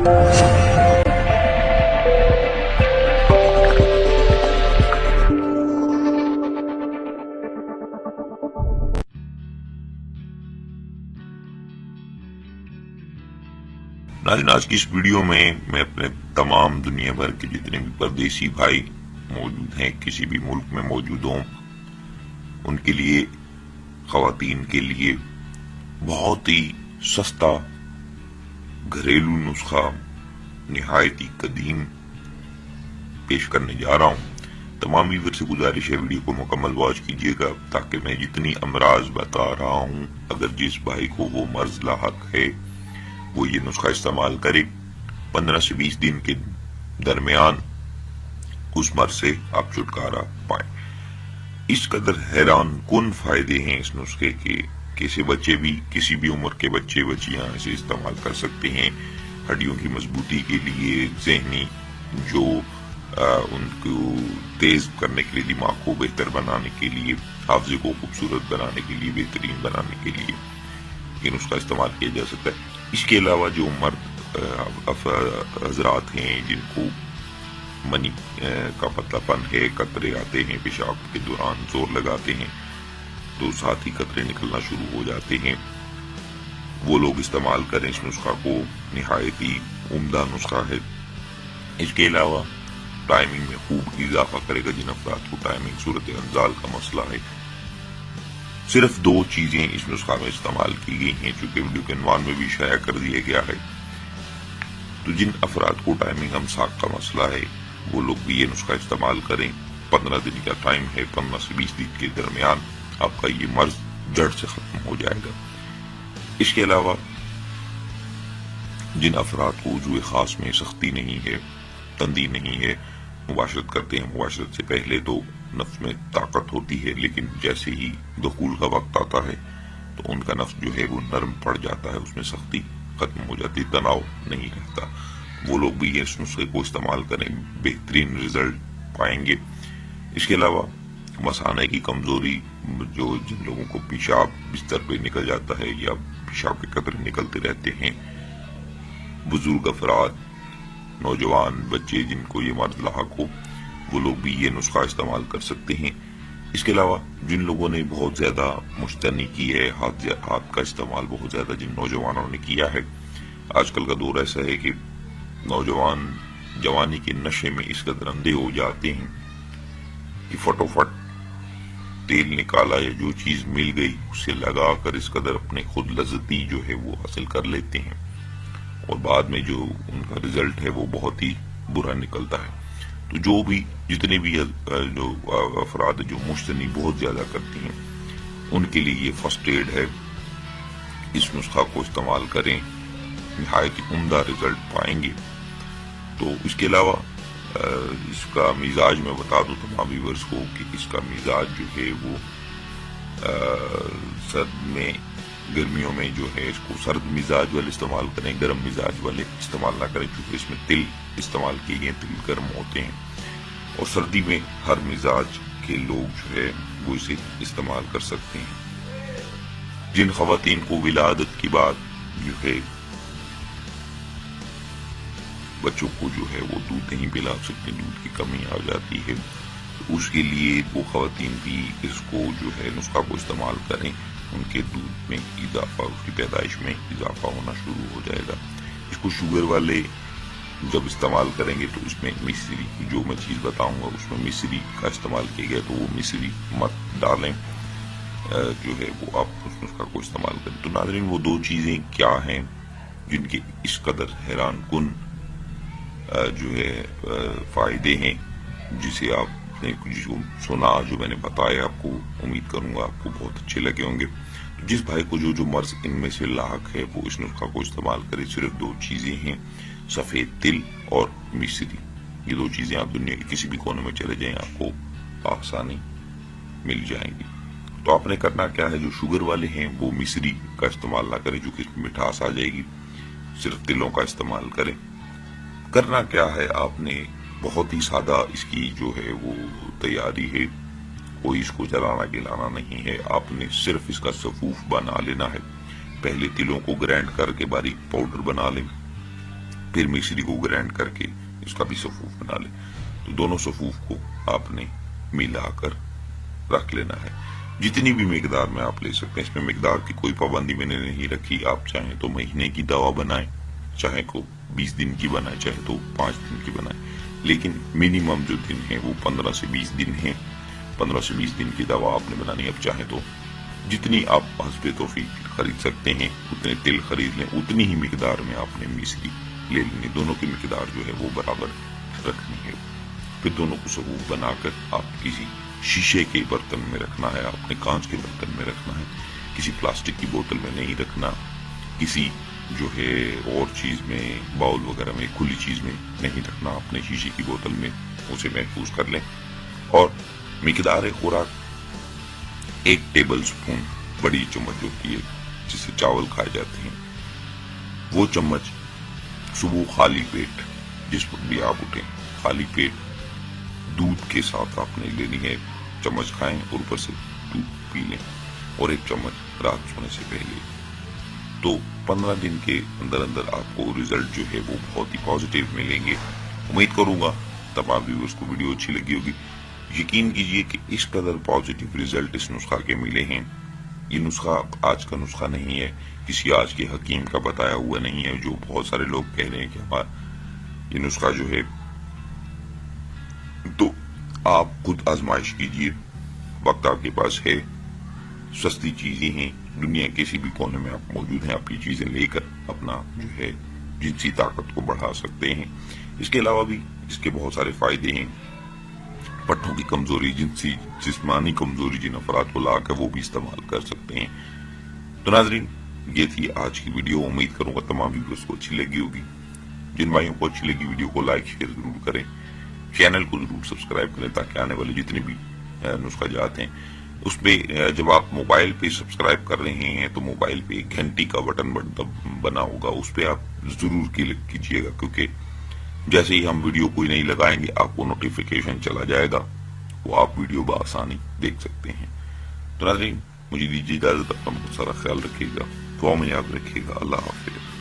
ناظرین، آج کی اس ویڈیو میں میں اپنے تمام دنیا بھر کے جتنے بھی پردیسی بھائی موجود ہیں، کسی بھی ملک میں موجود ہوں، ان کے لیے، خواتین کے لیے بہت ہی سستا گھریلو نسخہ نہایت ہی قدیم پیش کرنے جا رہا ہوں۔ تمام ویور سے گزارش ہے ویڈیو کو مکمل واچ کیجیے گا تاکہ میں جتنی امراض بتا رہا ہوں، اگر جس بھائی کو وہ مرض لاحق ہے وہ یہ نسخہ استعمال کرے، 15 سے 20 دن کے درمیان اس مرض سے آپ چھٹکارا پائیں۔ اس قدر حیران کن فائدے ہیں اس نسخے کے، کسی بچے بھی، کسی بھی عمر کے بچے بچیاں اسے استعمال کر سکتے ہیں۔ ہڈیوں کی مضبوطی کے لیے، ذہنی جو ان کو تیز کرنے کے لیے، دماغ کو بہتر بنانے کے لیے، حافظے کو خوبصورت بنانے کے لیے، بہترین بنانے کے لیے یہ نسخہ استعمال کیا جا سکتا ہے۔ اس کے علاوہ جو مرد حضرات ہیں جن کو منی کا پتلا پن ہے، قطرے آتے ہیں پیشاب کے دوران، زور لگاتے ہیں تو ساتھ ہی قطرے نکلنا شروع ہو جاتے ہیں، وہ لوگ استعمال کریں اس نسخہ کو، نہایت ہی عمدہ نسخہ ہے۔ اس کے علاوہ ٹائمنگ میں خوب اضافہ کرے گا جن افراد کو ٹائمنگ صورت انزال کا مسئلہ ہے۔ صرف 2 چیزیں اس نسخہ میں استعمال کی گئی ہیں، چونکہ ویڈیو کے عنوان میں بھی شائع کر دیا گیا ہے، تو جن افراد کو ٹائمنگ امساک کا مسئلہ ہے وہ لوگ بھی یہ نسخہ استعمال کریں۔ 15 دن کا ٹائم ہے، 15 سے 20 دن کے درمیان آپ کا یہ مرض جڑ سے ختم ہو جائے گا۔ اس کے علاوہ جن افراد کو عضو خاص میں سختی نہیں ہے، تندی نہیں ہے، مباشرت کرتے ہیں، مباشرت سے پہلے تو نفس میں طاقت ہوتی ہے، لیکن جیسے ہی دخول کا وقت آتا ہے تو ان کا نفس جو ہے وہ نرم پڑ جاتا ہے، اس میں سختی ختم ہو جاتی، تناؤ نہیں رہتا، وہ لوگ بھی اس نسخے کو استعمال کریں، بہترین رزلٹ پائیں گے۔ اس کے علاوہ مثانے کی کمزوری، جن لوگوں کو پیشاب بستر پہ نکل جاتا ہے یا پیشاب کے قطرے نکلتے رہتے ہیں، بزرگ افراد، نوجوان بچے جن کو یہ مرض لاحق ہو، وہ لوگ بھی یہ نسخہ استعمال کر سکتے ہیں۔ اس کے علاوہ جن لوگوں نے بہت زیادہ مشتنی کی ہے، ہاتھ کا استعمال بہت زیادہ جن نوجوانوں نے کیا ہے، آج کل کا دور ایسا ہے کہ نوجوان جوانی کے نشے میں اس قدر اندھے ہو جاتے ہیں کہ فٹوفٹ تیل نکالا یا جو چیز مل گئی اسے لگا کر اس قدر اپنے خود لذتی جو ہے وہ حاصل کر لیتے ہیں، اور بعد میں جو ان کا رزلٹ ہے وہ بہت ہی برا نکلتا ہے۔ تو جو بھی جتنے بھی جو افراد جو مشتنی بہت زیادہ کرتی ہیں ان کے لیے یہ فرسٹ ایڈ ہے، اس نسخہ کو استعمال کریں، نہایت عمدہ رزلٹ پائیں گے۔ تو اس کے علاوہ اس کا مزاج میں بتا دوں تمام ویورز کو کہ اس کا مزاج جو ہے وہ سرد میں، گرمیوں میں جو ہے اس کو سرد مزاج والے استعمال کریں، گرم مزاج والے استعمال نہ کریں، کیونکہ اس میں تل استعمال کیے گئے، تل گرم ہوتے ہیں، اور سردی میں ہر مزاج کے لوگ جو ہے وہ اسے استعمال کر سکتے ہیں۔ جن خواتین کو ولادت کے بعد جو ہے بچوں کو جو ہے وہ دودھ نہیں پلا سکتے، دودھ کی کمی آ جاتی ہے، تو اس کے لیے وہ خواتین بھی اس کو جو ہے نسخہ کو استعمال کریں، ان کے دودھ میں اضافہ، اس کی پیدائش میں اضافہ ہونا شروع ہو جائے گا۔ اس کو شوگر والے جب استعمال کریں گے تو اس میں مصری، جو میں چیز بتاؤں گا اس میں مصری کا استعمال کیا گیا، تو وہ مصری مت ڈالیں، جو ہے وہ آپ اس نسخہ کو استعمال کریں۔ تو ناظرین، وہ 2 چیزیں کیا ہیں جن کے اس قدر حیران کن جو ہے فائدے ہیں، جسے آپ نے جو سنا، جو میں نے بتایا، آپ کو امید کروں گا آپ کو بہت اچھے لگے ہوں گے۔ جس بھائی کو جو مرض ان میں سے لاحق ہے وہ اس نسخہ کو استعمال کرے۔ صرف 2 چیزیں ہیں، سفید تل اور مصری، یہ 2 چیزیں آپ دنیا کے کسی بھی کونے میں چلے جائیں آپ کو آسانی مل جائیں گی۔ تو آپ نے کرنا کیا ہے، جو شوگر والے ہیں وہ مصری کا استعمال نہ کریں، جو کہ اس میں مٹھاس آ جائے گی، صرف تلوں کا استعمال کریں۔ کرنا کیا ہے، آپ نے بہت ہی سادہ اس کی جو ہے وہ تیاری ہے، کوئی اس کو جلانا گلانا نہیں ہے، آپ نے صرف اس کا صفوف بنا لینا ہے۔ پہلے تلوں کو گرائنڈ کر کے باریک پاؤڈر بنا لیں، پھر مصری کو گرینڈ کر کے اس کا بھی صفوف بنا لیں. تو دونوں صفوف کو آپ نے ملا کر رکھ لینا ہے. جتنی بھی مقدار میں آپ لے سکتے ہیں، اس میں مقدار کی کوئی پابندی میں نے نہیں رکھی. آپ چاہیں تو مہینے کی دوا بنائیں، چاہے کو 20 دن کی بنائیں، چاہے تو 5 دن کی بنائیں، لیکن منیمم جو دن ہے وہ 15 سے 20 دن ہے. 15 سے 20 دن کی دوا آپ نے بنانی. اب چاہے تو جتنی آپ حسب توفیق خرید سکتے ہیں اتنے تل خرید لیں، اتنی ہی مقدار میں آپ نے مصری لے لیں. دونوں کی مقدار جو ہے وہ برابر رکھنی ہے. پھر دونوں کو صفوف بنا کر آپ کسی شیشے کے برتن میں رکھنا ہے، آپ نے کانچ کے برتن میں رکھنا ہے، کسی پلاسٹک کی بوتل میں نہیں رکھنا، کسی جو ہے اور چیز میں باؤل وغیرہ میں کھلی چیز میں نہیں رکھنا. آپ نے شیشے کی بوتل میں اسے محفوظ کر لیں. اور مقدار خوراک 1 ٹیبل سپون بڑی چمچ ہوتی ہے جس سے چاول کھائے جاتے ہیں، وہ چمچ صبح خالی پیٹ، جس وقت بھی آپ اٹھیں خالی پیٹ دودھ کے ساتھ آپ نے لینی ہے. چمچ کھائیں اور اوپر سے دودھ پی لیں، اور 1 چمچ رات سونے سے پہلے. تو 15 دن کے اندر اندر آپ کو ریزلٹ جو ہے وہ بہت ہی پازیٹیو ملیں گے. امید کروں گا تمام ویورز کو ویڈیو اچھی لگی ہوگی. یقین کیجئے کہ اس قدر پازیٹیو ریزلٹ اس نسخہ کے ملے ہیں. یہ نسخہ آج کا نسخہ نہیں ہے، کسی آج کے حکیم کا بتایا ہوا نہیں ہے جو بہت سارے لوگ کہہ رہے ہیں کہ ہمارا یہ نسخہ جو ہے. تو آپ خود آزمائش کیجئے، وقت آپ کے پاس ہے، سستی چیزیں ہیں، دنیا کسی بھی کونے میں آپ موجود ہیں. آپ یہ چیزیں لے کر اپنا جو ہے جنسی طاقت کو بڑھا سکتے ہیں. اس کے علاوہ بھی اس کے بہت سارے فائدے ہیں. پٹھوں کی کمزوری، جسمانی کمزوری جن افراد کو لا کر وہ بھی استعمال کر سکتے ہیں. تو ناظرین، یہ تھی آج کی ویڈیو. امید کروں گا تمام ویڈیوز کو اچھی لگی ہوگی. جن بھائیوں کو اچھی لگی ویڈیو کو لائک شیئر ضرور کریں، چینل کو ضرور سبسکرائب کریں تاکہ آنے والے جتنے بھی نسخہ جات ہیں اس پہ جب آپ موبائل پہ سبسکرائب کر رہے ہیں تو موبائل پہ گھنٹی کا بٹن بنا ہوگا، اس پہ آپ ضرور کلک کیجئے گا، کیونکہ جیسے ہی ہم ویڈیو کوئی نہیں لگائیں گے آپ کو نوٹیفیکیشن چلا جائے گا، وہ آپ ویڈیو بآسانی دیکھ سکتے ہیں. تو ناظرین، مجھے دیجیے اجازت، اپنا بہت سارا خیال رکھیے گا، دعا میں یاد رکھیے گا. اللہ حافظ.